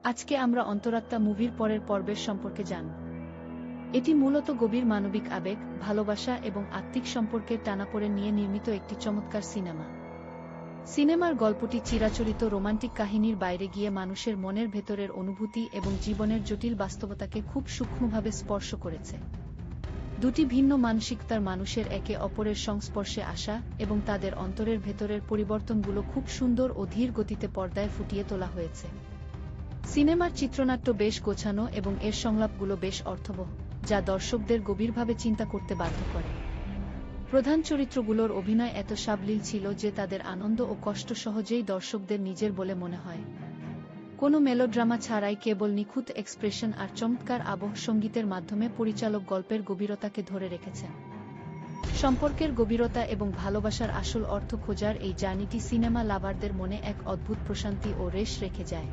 আজকে আমরা অন্তরাত্মা মুভির পরের পর্বের সম্পর্কে জানব। এটি মূলত গভীর মানবিক আবেগ, ভালোবাসা এবং আত্মিক সম্পর্কের টানাপোড়েন নিয়ে নির্মিত একটি চমৎকার সিনেমা। সিনেমার গল্পটি চিরাচরিত রোমান্টিক কাহিনীর বাইরে গিয়ে মানুষের মনের ভেতরের অনুভূতি এবং জীবনের জটিল বাস্তবতাকে খুব সূক্ষ্মভাবে স্পর্শ করেছে। দুটি ভিন্ন মানসিকতার মানুষের একে অপরের সংস্পর্শে আসা এবং তাদের অন্তরের ভেতরের পরিবর্তনগুলো খুব সুন্দর ও ধীর গতিতে পর্দায় ফুটিয়ে তোলা হয়েছে। সিনেমার চিত্রনাট্য বেশ গোছানো এবং এর সংলাপগুলো বেশ অর্থবহ, যা দর্শকদের গভীরভাবে চিন্তা করতে বাধ্য করে। প্রধান চরিত্রগুলোর অভিনয় এত সাবলীল ছিল যে তাদের আনন্দ ও কষ্ট সহজেই দর্শকদের নিজের বলে মনে হয়। কোনো মেলোড্রামা ছাড়াই কেবল নিখুঁত এক্সপ্রেশন আর চমৎকার আবহ সঙ্গীতের মাধ্যমে পরিচালক গল্পের গভীরতাকে ধরে রেখেছেন। সম্পর্কের গভীরতা এবং ভালোবাসার আসল অর্থ খোঁজার এই জার্নিটি সিনেমা লাভারদের মনে এক অদ্ভুত প্রশান্তি ও রেশ রেখে যায়।